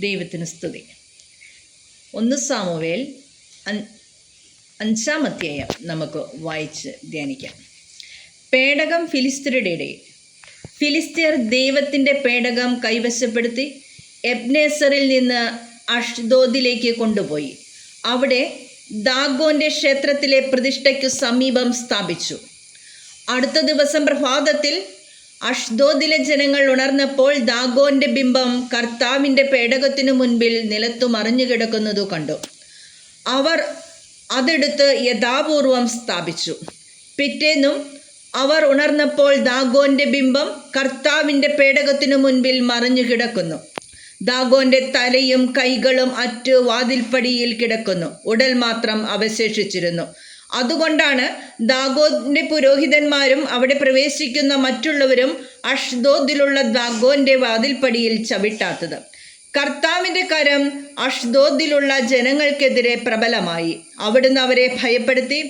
ദൈവത്തിന് സ്തുതി. 1 സാമുവേൽ 5-ാം അധ്യായം നമുക്ക് വായിച്ച് ധ്യാനിക്കാം. പേടകം ഫിലിസ്ത്യരുടെ ഇടയിൽ. ഫിലിസ്ത്യർ ദൈവത്തിൻ്റെ പേടകം കൈവശപ്പെടുത്തി എബ്നേസറിൽ നിന്ന് അഷ്ദോദിലേക്ക് കൊണ്ടുപോയി അവിടെ ദാഗോൻ്റെ ക്ഷേത്രത്തിലെ പ്രതിഷ്ഠയ്ക്കു സമീപം സ്ഥാപിച്ചു. അടുത്ത ദിവസം പ്രഭാതത്തിൽ അഷ്ദോദിലെ ജനങ്ങൾ ഉണർന്നപ്പോൾ ദാഗോന്റെ ബിംബം കർത്താവിൻ്റെ പേടകത്തിനു മുൻപിൽ നിലത്തു മറിഞ്ഞു കിടക്കുന്നതു കണ്ടു. അവർ അതെടുത്ത് യഥാപൂർവം സ്ഥാപിച്ചു. പിറ്റേന്നും അവർ ഉണർന്നപ്പോൾ ദാഗോന്റെ ബിംബം കർത്താവിൻ്റെ പേടകത്തിനു മുൻപിൽ മറിഞ്ഞു കിടക്കുന്നു. ദാഗോന്റെ തലയും കൈകളും അറ്റ് വാതിൽപ്പടിയിൽ കിടക്കുന്നു. ഉടൽ മാത്രം അവശേഷിച്ചിരുന്നു. അതുകൊണ്ടാണ് ദാഗോന്റെ പുരോഹിതന്മാരും അവിടെ പ്രവേശിക്കുന്ന മറ്റുള്ളവരും അഷ്ദോദിലുള്ള ദാഗോന്റെ വാതിൽപ്പടിയിൽ ചവിട്ടാത്തത്. കർത്താവിൻ്റെ കരം അഷ്ദോദിലുള്ള ജനങ്ങൾക്കെതിരെ പ്രബലമായി. അവിടുന്ന് അവരെ ഭയപ്പെടുത്തി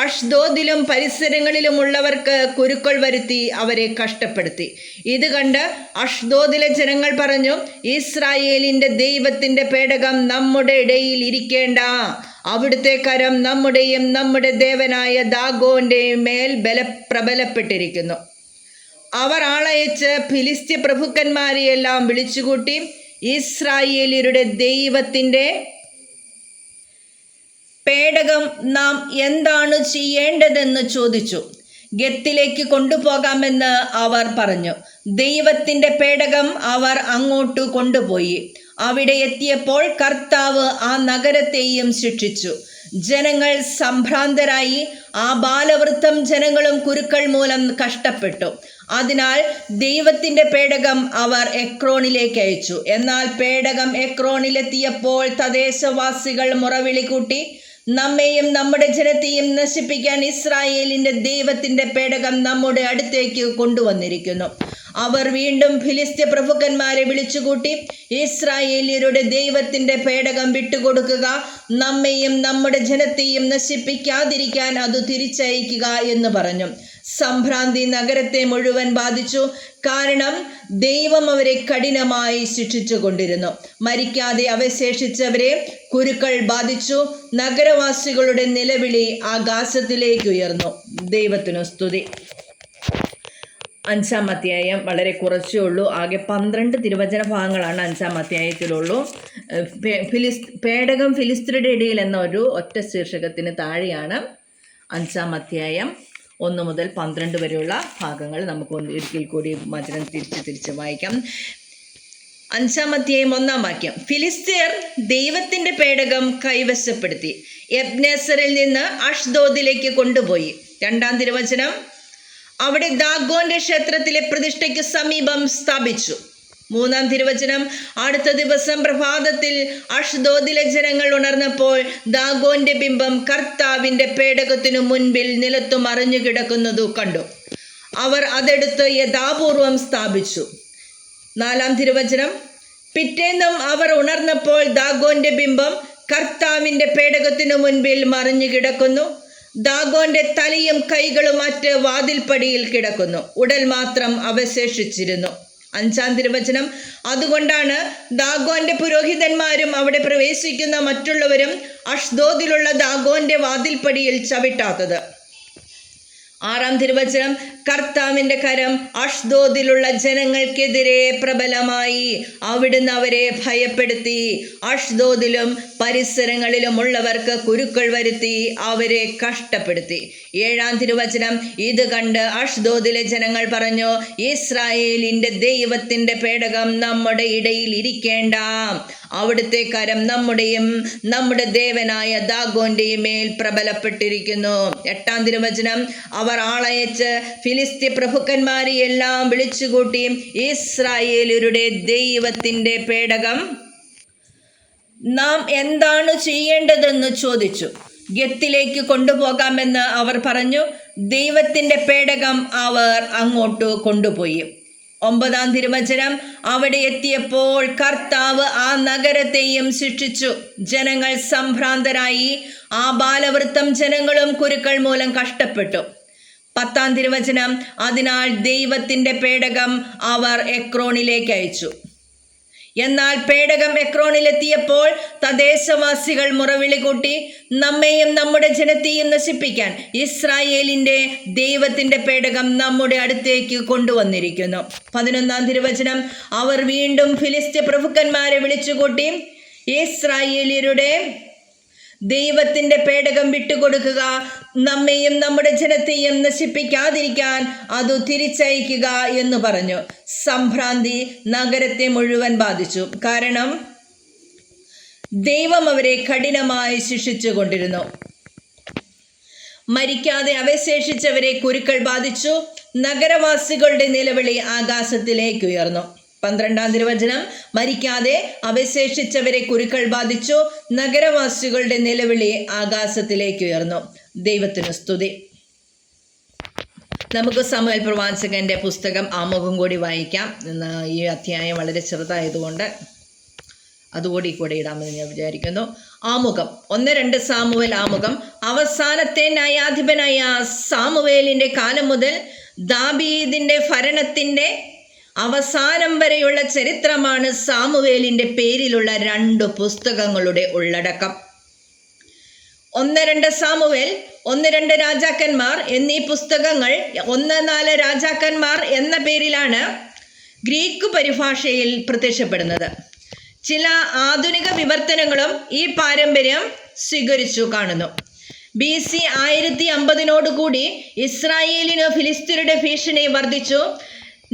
അഷ്ദോദിലും പരിസരങ്ങളിലുമുള്ളവർക്ക് കുരുക്കൾ വരുത്തി അവരെ കഷ്ടപ്പെടുത്തി. ഇത് കണ്ട് അഷ്ദോദിലെ ജനങ്ങൾ പറഞ്ഞു, ഇസ്രായേലിൻ്റെ ദൈവത്തിൻ്റെ പേടകം നമ്മുടെ ഇടയിൽ ഇരിക്കേണ്ട. അവിടുത്തെ കരം നമ്മുടെയും നമ്മുടെ ദേവനായ ദാഗോന്റെയും മേൽ പ്രബലപ്പെട്ടിരിക്കുന്നു. അവർ ആളയച്ച് ഫിലിസ്ത്യ പ്രഭുക്കന്മാരെയെല്ലാം വിളിച്ചുകൂട്ടി ഇസ്രായേലിയരുടെ ദൈവത്തിൻ്റെ പേടകം നാം എന്താണ് ചെയ്യേണ്ടതെന്ന് ചോദിച്ചു. ഗത്തിലേക്ക് കൊണ്ടുപോകാമെന്ന് അവർ പറഞ്ഞു. ദൈവത്തിൻ്റെ പേടകം അവർ അങ്ങോട്ട് കൊണ്ടുപോയി. അവിടെ എത്തിയപ്പോൾ കർത്താവ് ആ നഗരത്തെയും ശിക്ഷിച്ചു. ജനങ്ങൾ സംഭ്രാന്തരായി. ആ ബാലവൃദ്ധം ജനങ്ങളും കുരുക്കൾ മൂലം കഷ്ടപ്പെട്ടു. അതിനാൽ ദൈവത്തിൻ്റെ പേടകം അവർ എക്രോണിലേക്ക് അയച്ചു. എന്നാൽ പേടകം എക്രോണിലെത്തിയപ്പോൾ തദ്ദേശവാസികൾ മുറവിളി കൂട്ടി, നമ്മെയും നമ്മുടെ ജനത്തെയും നശിപ്പിക്കാൻ ഇസ്രായേലിൻ്റെ ദൈവത്തിൻ്റെ പേടകം നമ്മുടെ അടുത്തേക്ക് കൊണ്ടുവന്നിരിക്കുന്നു. അവർ വീണ്ടും ഫിലിസ്ത്യ പ്രഭുക്കന്മാരെ വിളിച്ചുകൂട്ടി, ഇസ്രായേലിയരുടെ ദൈവത്തിൻ്റെ പേടകം വിട്ടുകൊടുക്കുക, നമ്മെയും നമ്മുടെ ജനത്തെയും നശിപ്പിക്കാതിരിക്കാൻ അത് തിരിച്ചയക്കുക എന്ന് പറഞ്ഞു. സംഭ്രാന്തി നഗരത്തെ മുഴുവൻ ബാധിച്ചു. കാരണം ദൈവം അവരെ കഠിനമായി ശിക്ഷിച്ചു കൊണ്ടിരുന്നു. മരിക്കാതെ അവശേഷിച്ചവരെ കുരുക്കൾ ബാധിച്ചു. നഗരവാസികളുടെ നിലവിളി ആകാശത്തിലേക്ക് ഉയർന്നു. ദൈവത്തിനു സ്തുതി. 5-ാം അധ്യായം വളരെ കുറച്ചേ ഉള്ളൂ. ആകെ 12 തിരുവചന ഭാഗങ്ങളാണ് 5-ാം അധ്യായത്തിലുള്ളൂ. പേടകം ഫിലിസ്ത്യരുടെ ഇടയിൽ എന്ന ഒരു ഒറ്റ ശീർഷകത്തിന് താഴെയാണ് 5-ാം അധ്യായം 1 മുതൽ 12 വരെയുള്ള ഭാഗങ്ങൾ. നമുക്ക് ഒരിക്കൽ കൂടി വചനം തിരിച്ച് വായിക്കാം. 5-ാം അധ്യായം 1-ാം വാക്യം. ഫിലിസ്ത്യർ ദൈവത്തിൻ്റെ പേടകം കൈവശപ്പെടുത്തി എബ്നേസറിൽ നിന്ന് അഷ്ദോദിലേക്ക് കൊണ്ടുപോയി. 2-ാം തിരുവചനം. അവിടെ ദാഗോന്റെ ക്ഷേത്രത്തിലെ പ്രതിഷ്ഠയ്ക്ക് സമീപം സ്ഥാപിച്ചു. 3-ാം തിരുവചനം. അടുത്ത ദിവസം പ്രഭാതത്തിൽ അഷ്ദോദിലെ ജനങ്ങൾ ഉണർന്നപ്പോൾ ദാഗോന്റെ ബിംബം കർത്താവിൻ്റെ പേടകത്തിനു മുൻപിൽ നിലത്തു മറിഞ്ഞു കിടക്കുന്നതു കണ്ടു. അവർ അതെടുത്ത് യഥാപൂർവം സ്ഥാപിച്ചു. 4-ാം തിരുവചനം. പിറ്റേന്നും അവർ ഉണർന്നപ്പോൾ ദാഗോന്റെ ബിംബം കർത്താവിൻ്റെ പേടകത്തിനു മുൻപിൽ മറിഞ്ഞു കിടക്കുന്നു. ദാഗോന്റെ തലയും കൈകളും മറ്റ് വാതിൽപ്പടിയിൽ കിടക്കുന്നു. ഉടൽ മാത്രം അവശേഷിച്ചിരുന്നു. 5-ാം തിരുവചനം. അതുകൊണ്ടാണ് ദാഗോന്റെ പുരോഹിതന്മാരും അവിടെ പ്രവേശിക്കുന്ന മറ്റുള്ളവരും അഷ്ദോദിലുള്ള ദാഗോന്റെ വാതിൽപ്പടിയിൽ ചവിട്ടാത്തത്. 6-ാം തിരുവചനം. കർത്താവിൻ്റെ കരം അഷ്ദോദിലുള്ള ജനങ്ങൾക്കെതിരെ പ്രബലമായി. അവിടുന്ന് അവരെ ഭയപ്പെടുത്തി അഷ്ദോദിലും പരിസരങ്ങളിലും ഉള്ളവർക്ക് കുരുക്കൾ വരുത്തി അവരെ കഷ്ടപ്പെടുത്തി. 7-ാം തിരുവചനം. ഇത് കണ്ട് അഷ്ദോദിലെ ജനങ്ങൾ പറഞ്ഞു, ഇസ്രായേലിൻ്റെ ദൈവത്തിൻ്റെ പേടകം നമ്മുടെ ഇടയിൽ ഇരിക്കേണ്ട. അവിടുത്തെ കരം നമ്മുടെയും നമ്മുടെ ദേവനായ ദാഗോന്റെയും മേൽ പ്രബലപ്പെട്ടിരിക്കുന്നു. 8-ാം തിരുവചനം. അവർ ആളയച്ച് ഫിലിസ്ത്യ പ്രഭുക്കന്മാരെയെല്ലാം വിളിച്ചുകൂട്ടി ഇസ്രായേലിയരുടെ ദൈവത്തിൻ്റെ പേടകം നാം എന്താണ് ചെയ്യേണ്ടതെന്ന് ചോദിച്ചു. ഗത്തിലേക്ക് കൊണ്ടുപോകാമെന്ന് അവർ പറഞ്ഞു. ദൈവത്തിൻ്റെ പേടകം അവർ അങ്ങോട്ട് കൊണ്ടുപോയി. 9-ാം തിരുവചനം. അവിടെ എത്തിയപ്പോൾ കർത്താവ് ആ നഗരത്തെയും ശിക്ഷിച്ചു. ജനങ്ങൾ സംഭ്രാന്തരായി. ആ ബാലവൃദ്ധം ജനങ്ങളും കുരുക്കൾ മൂലം കഷ്ടപ്പെട്ടു. 10-ാം തിരുവചനം. അതിനാൽ ദൈവത്തിൻ്റെ പേടകം അവർ എക്രോണിലേക്ക് അയച്ചു. എന്നാൽ പേടകം എക്രോണിലെത്തിയപ്പോൾ തദ്ദേശവാസികൾ മുറവിളി കൂട്ടി, നമ്മെയും നമ്മുടെ ജനത്തെയും നശിപ്പിക്കാൻ ഇസ്രായേലിന്റെ ദൈവത്തിന്റെ പേടകം നമ്മുടെ അടുത്തേക്ക് കൊണ്ടുവന്നിരിക്കുന്നു. 11-ാം തിരുവചനം, അവർ വീണ്ടും ഫിലിസ്ത്യ പ്രഭുക്കന്മാരെ വിളിച്ചുകൂട്ടി, ഇസ്രായേലിയരുടെ ദൈവത്തിന്റെ പേടകം വിട്ടുകൊടുക്കുക, നമ്മെയും നമ്മുടെ ജനത്തെയും നശിപ്പിക്കാതിരിക്കാൻ അത് തിരിച്ചയക്കുക എന്ന് പറഞ്ഞു. സംഭ്രാന്തി നഗരത്തെ മുഴുവൻ ബാധിച്ചു. കാരണം ദൈവം അവരെ കഠിനമായി ശിക്ഷിച്ചു കൊണ്ടിരുന്നു. മരിക്കാതെ അവശേഷിച്ചവരെ കുരുക്കൾ ബാധിച്ചു. നഗരവാസികളുടെ നിലവിളി ആകാശത്തിലേക്ക് ഉയർന്നു. 12-ാം തിരുവചനം, മരിക്കാതെ അവശേഷിച്ചവരെ കുരുക്കൾ ബാധിച്ചു. നഗരവാസികളുടെ നിലവിളി ആകാശത്തിലേക്ക് ഉയർന്നു. ദൈവത്തിന് സ്തുതി. നമുക്ക് സമൂയേൽ പ്രവാചകന്റെ പുസ്തകം ആമുഖം കൂടി വായിക്കാം. ഈ അധ്യായം വളരെ ചെറുതായതുകൊണ്ട് അതുകൂടി കൂടെ ഇടാമെന്ന് ഞാൻ വിചാരിക്കുന്നു. ആമുഖം 1-2 സാമുവേൽ ആമുഖം. അവസാനത്തെ ന്യായാധിപനായ സാമുവേലിന്റെ കാലം മുതൽ ദാവീദിന്റെ ഭരണത്തിന്റെ അവസാനം വരെയുള്ള ചരിത്രമാണ് സാമുവേലിന്റെ പേരിലുള്ള 2 പുസ്തകങ്ങളുടെ ഉള്ളടക്കം. 1-2 സാമുവേൽ, 1-2 രാജാക്കന്മാർ എന്നീ പുസ്തകങ്ങൾ 1-4 രാജാക്കന്മാർ എന്ന പേരിലാണ് ഗ്രീക്ക് പരിഭാഷയിൽ പ്രത്യക്ഷപ്പെടുന്നത്. ചില ആധുനിക വിവർത്തനങ്ങളും ഈ പാരമ്പര്യം സ്വീകരിച്ചു കാണുന്നു. BC 1050 ഇസ്രായേലിന് ഫിലിസ്ത്യരുടെ ഭീഷണി വർദ്ധിച്ചു.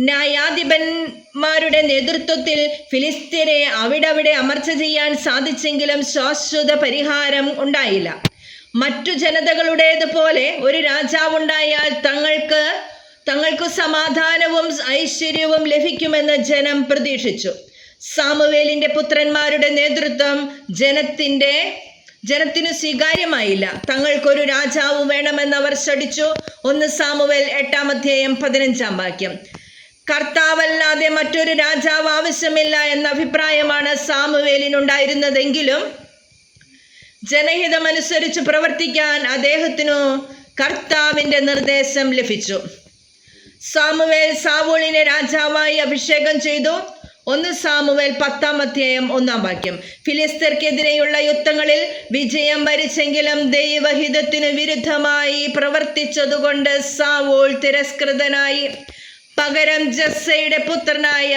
ന്യായാധിപന്മാരുടെ നേതൃത്വത്തിൽ ഫിലിസ്ത്യരെ അവിടവിടെ അമർച്ച ചെയ്യാൻ സാധിച്ചെങ്കിലും ശാശ്വത പരിഹാരം ഉണ്ടായില്ല. മറ്റു ജനതകളുടേതുപോലെ ഒരു രാജാവുണ്ടായാൽ തങ്ങൾക്ക് സമാധാനവും ഐശ്വര്യവും ലഭിക്കുമെന്ന് ജനം പ്രതീക്ഷിച്ചു. സാമുവേലിന്റെ പുത്രന്മാരുടെ നേതൃത്വം ജനത്തിനു സ്വീകാര്യമായില്ല. തങ്ങൾക്കൊരു രാജാവ് വേണമെന്ന് അവർ ശഠിച്ചു. 1 സാമുവേൽ 8-ാം അധ്യായം 15-ാം വാക്യം. കർത്താവല്ലാതെ മറ്റൊരു രാജാവ് ആവശ്യമില്ല എന്ന അഭിപ്രായമാണ് സാമുവേലിനുണ്ടായിരുന്നതെങ്കിലും ജനഹിതമനുസരിച്ച് പ്രവർത്തിക്കാൻ അദ്ദേഹത്തിനു കർത്താവിന്റെ നിർദ്ദേശം ലഭിച്ചു. സാമുവേൽ സാവൂളിനെ രാജാവായി അഭിഷേകം ചെയ്തു. 1 സാമുവേൽ 10-ാം അധ്യായം 1-ാം വാക്യം. ഫിലിസ്ത്യർക്കെതിരെയുള്ള യുദ്ധങ്ങളിൽ വിജയം വരിച്ചെങ്കിലും ദൈവഹിതത്തിനു വിരുദ്ധമായി പ്രവർത്തിച്ചതുകൊണ്ട് സാവൂൾ തിരസ്കൃതനായി. പകരം ജസ്സയുടെ പുത്രനായ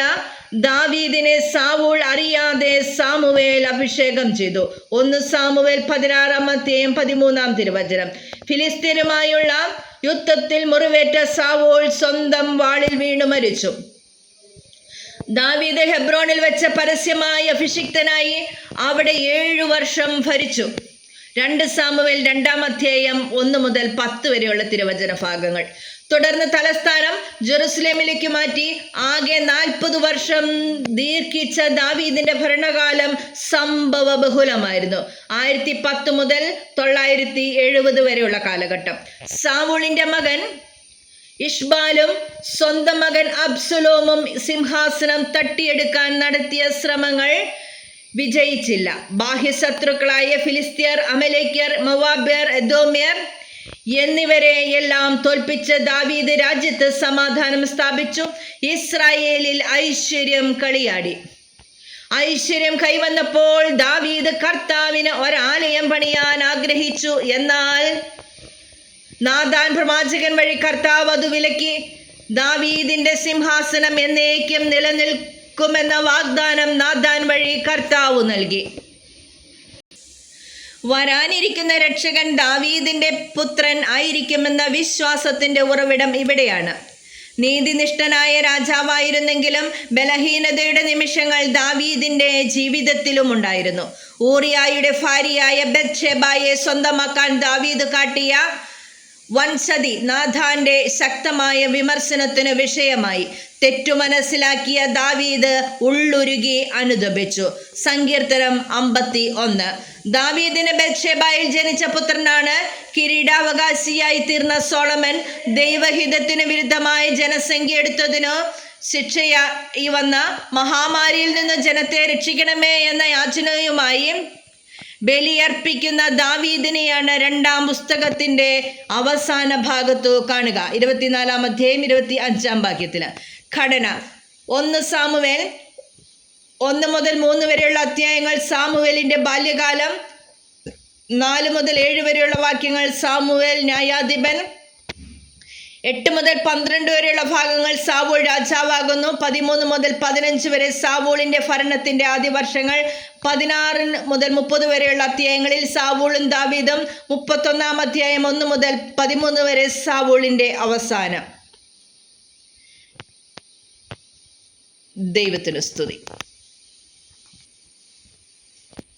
ദാവീദിനെ സാവൂൾ അറിയാതെ സാമുവേൽ അഭിഷേകം ചെയ്തു. 1 സാമുവേൽ 16-ാം അധ്യായം 13-ാം തിരുവചനം. ഫിലിസ്ത്യരുമായുള്ള യുദ്ധത്തിൽ മുറിവേറ്റ സാവൂൾ സ്വന്തം വാളിൽ വീണു മരിച്ചു. ദാവീദ് ഹെബ്രോണിൽ വെച്ച് പരസ്യമായി അഭിഷിക്തനായി അവിടെ 7 വർഷം ഭരിച്ചു. 2 സാമുവേൽ 2-ാം അധ്യായം 1 മുതൽ 10 വരെയുള്ള തിരുവചന ഭാഗങ്ങൾ. തുടർന്ന് തലസ്ഥാനം ജെറുസലേമിലേക്ക് മാറ്റി. ആകെ 40 വർഷം ദീർഘിച്ച ദാവീദിന്റെ ഭരണകാലം സംഭവ ബഹുലമായിരുന്നു. 1010 മുതൽ 970 വരെയുള്ള കാലഘട്ടം. സാവൂളിന്റെ മകൻ ഇഷ്ബാലും സ്വന്തം മകൻ അബ്സലോമും സിംഹാസനം തട്ടിയെടുക്കാൻ നടത്തിയ ശ്രമങ്ങൾ വിജയിച്ചില്ല. ബാഹ്യശത്രുക്കളായ ഫിലിസ്ത്യർ, അമലേക്യർ, മൊവാബ്യർ, എദോമ്യർ എന്നിവരെ എല്ലാം തോൽപ്പിച്ച് ദാവീദ് രാജ്യത്ത് സമാധാനം സ്ഥാപിച്ചു. ഇസ്രായേലിൽ ഐശ്വര്യം കളിയാടി. ഐശ്വര്യം കൈവന്നപ്പോൾ ദാവീദ് കർത്താവിന് ഒരാലയം പണിയാൻ ആഗ്രഹിച്ചു. എന്നാൽ നാഥാൻ പ്രവാചകൻ വഴി കർത്താവ് അത് വിലക്കി. ദാവീദിന്റെ സിംഹാസനം എന്നേക്കും നിലനിൽക്കുമെന്ന വാഗ്ദാനം നാഥാൻ വഴി കർത്താവ് നൽകി. വരാനിരിക്കുന്ന രക്ഷകൻ ദാവീദിന്റെ പുത്രൻ ആയിരിക്കുമെന്ന വിശ്വാസത്തിന്റെ ഉറവിടം ഇവിടെയാണ്. നീതിനിഷ്ഠനായ രാജാവായിരുന്നെങ്കിലും ബലഹീനതയുടെ നിമിഷങ്ങൾ ദാവീദിന്റെ ജീവിതത്തിലും ഉണ്ടായിരുന്നു. ഊറിയായുടെ ഭാര്യയായ ബത്ശേബയെ സ്വന്തമാക്കാൻ ദാവീദ് കാട്ടിയ വൻചതി നാഥാന്റെ ശക്തമായ വിമർശനത്തിന് വിഷയമായി. തെറ്റു മനസ്സിലാക്കിയ ദാവീദ് ഉള്ളുരുകി അനുതപിച്ചു. സങ്കീർത്തനം 51. ദാവീദിന് ബത്ശേബയിൽ ജനിച്ച പുത്രനാണ് കിരീടാവകാശിയായി തീർന്ന സോളമൻ. ദൈവഹിതത്തിന് വിരുദ്ധമായ ജനസംഖ്യ എടുത്തതിനു ശിക്ഷയായി വന്ന മഹാമാരിയിൽ നിന്ന് ജനത്തെ രക്ഷിക്കണമേ എന്ന യാചനയുമായി ബലിയർപ്പിക്കുന്ന ദാവീദിനെയാണ് 2-ാം പുസ്തകത്തിന്റെ അവസാന ഭാഗത്തു കാണുക. 24-ാം അധ്യായം 25-ാം വാക്യത്തിൽ. ഘടന: 1 സാമുവേൽ 1 മുതൽ 3 വരെയുള്ള അധ്യായങ്ങൾ സാമുവേലിന്റെ ബാല്യകാലം. 4 മുതൽ 7 വരെയുള്ള വാക്യങ്ങൾ സാമുവേൽ ന്യായാധിപൻ. 8 മുതൽ 12 വരെയുള്ള ഭാഗങ്ങൾ സാവൂൾ രാജാവാകുന്നു. 13 മുതൽ 15 വരെ സാവൂളിന്റെ ഭരണത്തിന്റെ ആദ്യ വർഷങ്ങൾ. 16 മുതൽ 30 വരെയുള്ള അധ്യായങ്ങളിൽ സാവൂളും ദാവീദും. 31-ാം അധ്യായം 1 മുതൽ 13 വരെ സാവൂളിന്റെ അവസാനം. ദൈവത്തിന് സ്തുതി.